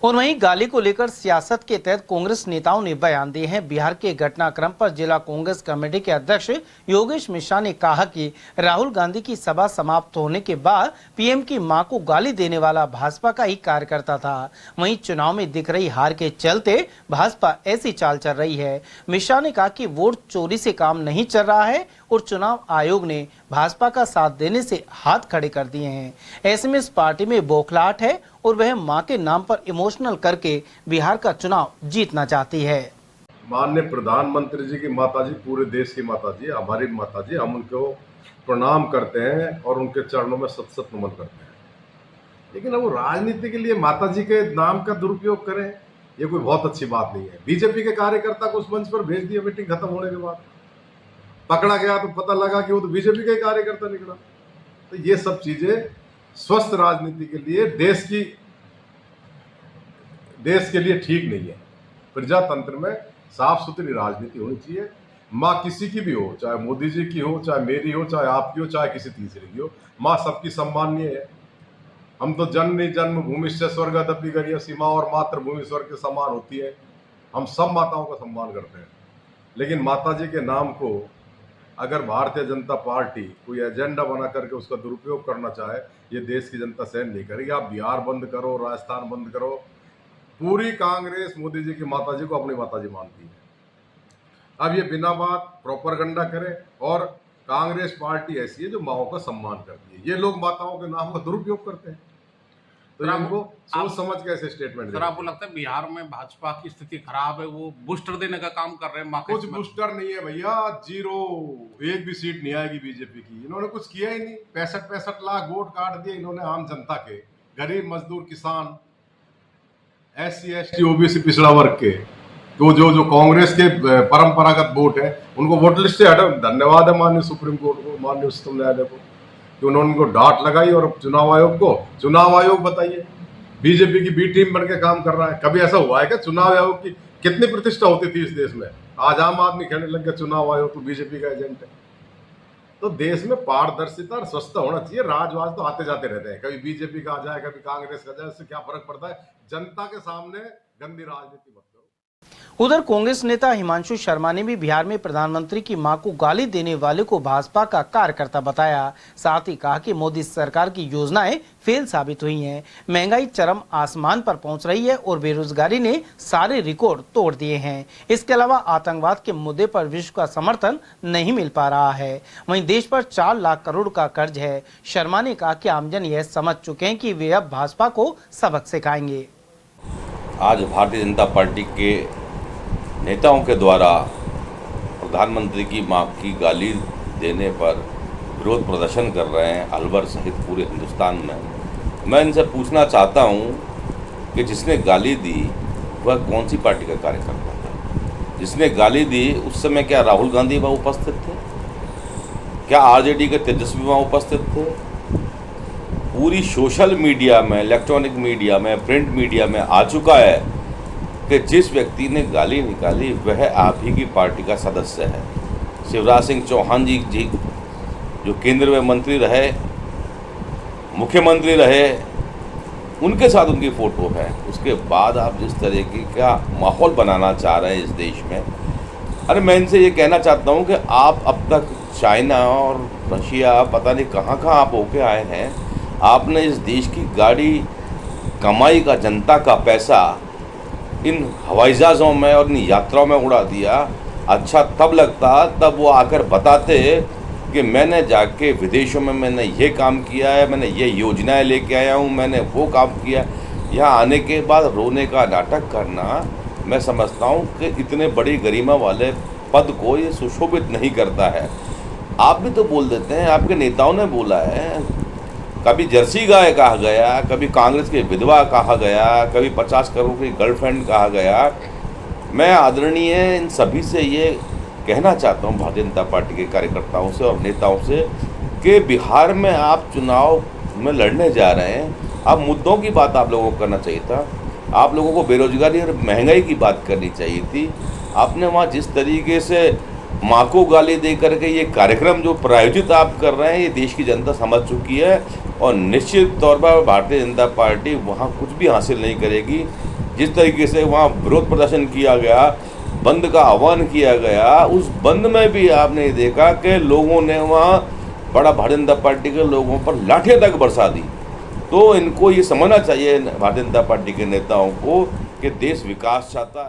और वहीं गाली को लेकर सियासत के तहत कांग्रेस नेताओं ने बयान दिए हैं। बिहार के घटनाक्रम पर जिला कांग्रेस कमेटी के अध्यक्ष योगेश मिश्रा ने कहा कि राहुल गांधी की सभा समाप्त होने के बाद पीएम की मां को गाली देने वाला भाजपा का ही कार्यकर्ता था। वहीं चुनाव में दिख रही हार के चलते भाजपा ऐसी चाल चल रही है। मिश्रा ने कहा कि वोट चोरी से काम नहीं चल रहा है और चुनाव आयोग ने भाजपा का साथ देने से हाथ खड़े कर दिए हैं। ऐसे में इस पार्टी में बौखलाहट है और वह मां के नाम पर इमोशनल करके बिहार का चुनाव जीतना चाहती है। माननीय प्रधानमंत्री जी की माताजी, पूरे देश की माताजी, हमारी माताजी, हम उनको प्रणाम करते हैं और उनके चरणों में सत सत नमन करते हैं। लेकिन अब वो राजनीति के लिए माताजी के नाम का दुरुपयोग करें, ये कोई बहुत अच्छी बात नहीं है। बीजेपी के कार्यकर्ता को उस मंच पर भेज दिया मीटिंग खत्म होने के बाद, पकड़ा गया तो पता लगा कि वो तो बीजेपी का ही कार्यकर्ता निकला। तो ये सब चीजें स्वस्थ राजनीति के लिए, देश के लिए ठीक नहीं है। प्रजातंत्र में साफ सुथरी राजनीति होनी चाहिए। माँ किसी की भी हो, चाहे मोदी जी की हो, चाहे मेरी हो, चाहे आपकी हो, चाहे किसी तीसरे की हो, माँ सबकी सम्माननीय है। हम तो जननी जन्मभूमि से स्वर्गदपि गरीयसी, माँ और मातृभूमि स्वर्ग के समान होती है। हम सब माताओं का सम्मान करते हैं। लेकिन माता जी के नाम को अगर भारतीय जनता पार्टी कोई एजेंडा बना करके उसका दुरुपयोग करना चाहे, ये देश की जनता सहन नहीं करेगी। आप बिहार बंद करो, राजस्थान बंद करो, पूरी कांग्रेस मोदी जी की माताजी को अपनी माताजी मानती है। अब ये बिना बात प्रोपेगेंडा करे, और कांग्रेस पार्टी ऐसी है जो माओ का सम्मान करती है। ये लोग माताओं के नाम का दुरुपयोग करते हैं, तो इनको सोच समझ के ऐसे स्टेटमेंट सर, आपको लगता है बिहार में भाजपा की स्थिति खराब है, वो बूस्टर देने का काम कर रहे हैं? कुछ बूस्टर नहीं है भैया, जीरो, एक भी सीट नहीं आएगी बीजेपी की। इन्होंने कुछ किया ही नहीं। 65 लाख वोट काट दिए इन्होंने आम जनता के, गरीब, मजदूर, किसान, SC ST OBC पिछड़ा वर्ग के। तो जो कांग्रेस के परंपरागत वोट है उनको वोट लिस्ट से हटा। धन्यवाद है माननीय सुप्रीम कोर्ट को, माननीय उच्चतम न्यायालय को, कि उन्होंने उनको डांट लगाई। और चुनाव आयोग बताइए, बीजेपी की बी टीम बनकर काम कर रहा है। कभी ऐसा हुआ है क्या? चुनाव आयोग की कितनी प्रतिष्ठा होती थी इस देश में, आज आम आदमी कहने लग गया चुनाव आयोग तो बीजेपी का एजेंट है। तो देश में पारदर्शिता और स्वच्छता होना चाहिए। राजवाज तो आते जाते रहते हैं, कभी बीजेपी का आ जाए, कभी कांग्रेस का आ जाए, इससे क्या फर्क पड़ता है? जनता के सामने गंदी राजनीति मत करो। उधर कांग्रेस नेता हिमांशु शर्मा ने भी बिहार में प्रधानमंत्री की मां को गाली देने वाले को भाजपा का कार्यकर्ता बताया। साथ ही कहा कि मोदी सरकार की योजनाएं फेल साबित हुई हैं, महंगाई चरम आसमान पर पहुंच रही है और बेरोजगारी ने सारे रिकॉर्ड तोड़ दिए हैं। इसके अलावा आतंकवाद के मुद्दे पर विश्व का समर्थन नहीं मिल पा रहा है। वहीं देश पर 4 लाख करोड़ का कर्ज है। शर्मा ने कहा कि आमजन यह समझ चुके हैं कि वे अब भाजपा को सबक सिखाएंगे। आज भारतीय जनता पार्टी के नेताओं के द्वारा प्रधानमंत्री की मां की गाली देने पर विरोध प्रदर्शन कर रहे हैं अलवर सहित पूरे हिंदुस्तान में। मैं इनसे पूछना चाहता हूं कि जिसने गाली दी वह कौन सी पार्टी का कार्यकर्ता था? जिसने गाली दी उस समय क्या राहुल गांधी वहाँ उपस्थित थे? क्या RJD के तेजस्वी वहाँ उपस्थित थे? पूरी सोशल मीडिया में, इलेक्ट्रॉनिक मीडिया में, प्रिंट मीडिया में आ चुका है कि जिस व्यक्ति ने गाली निकाली वह आप ही की पार्टी का सदस्य है। शिवराज सिंह चौहान जी जो केंद्र में मंत्री रहे, मुख्यमंत्री रहे, उनके साथ उनकी फ़ोटो है। उसके बाद आप जिस तरीके का माहौल बनाना चाह रहे हैं इस देश में, अरे मैं इनसे ये कहना चाहता हूँ कि आप अब तक चाइना और रशिया पता नहीं कहाँ कहाँ आप होके आए हैं। आपने इस देश की गाड़ी, कमाई का, जनता का पैसा इन हवाई जहाज़ों में और इन यात्राओं में उड़ा दिया। अच्छा तब लगता तब वो आकर बताते कि मैंने जाके विदेशों में मैंने ये काम किया है, मैंने ये योजनाएं लेके आया हूँ, मैंने वो काम किया। यहाँ आने के बाद रोने का नाटक करना, मैं समझता हूँ कि इतने बड़ी गरिमा वाले पद को ये सुशोभित नहीं करता है। आप भी तो बोल देते हैं, आपके नेताओं ने बोला है, कभी जर्सी गाय कहा गया, कभी कांग्रेस की विधवा कहा गया, कभी 50 करोड़ की गर्लफ्रेंड कहा गया। मैं आदरणीय इन सभी से ये कहना चाहता हूँ, भारतीय जनता पार्टी के कार्यकर्ताओं से और नेताओं से, कि बिहार में आप चुनाव में लड़ने जा रहे हैं। अब मुद्दों की बात आप लोगों को करना चाहिए था। आप लोगों को बेरोजगारी और महंगाई की बात करनी चाहिए थी। आपने वहाँ जिस तरीके से माँ को गाली दे करके ये कार्यक्रम जो प्रायोजित आप कर रहे हैं, ये देश की जनता समझ चुकी है और निश्चित तौर पर भारतीय जनता पार्टी वहाँ कुछ भी हासिल नहीं करेगी। जिस तरीके से वहाँ विरोध प्रदर्शन किया गया, बंद का आह्वान किया गया, उस बंद में भी आपने देखा कि लोगों ने वहाँ बड़ा भारतीय जनता पार्टी के लोगों पर लाठियाँ तक बरसा दी। तो इनको ये समझना चाहिए भारतीय जनता पार्टी के नेताओं को कि देश विकास चाहता है।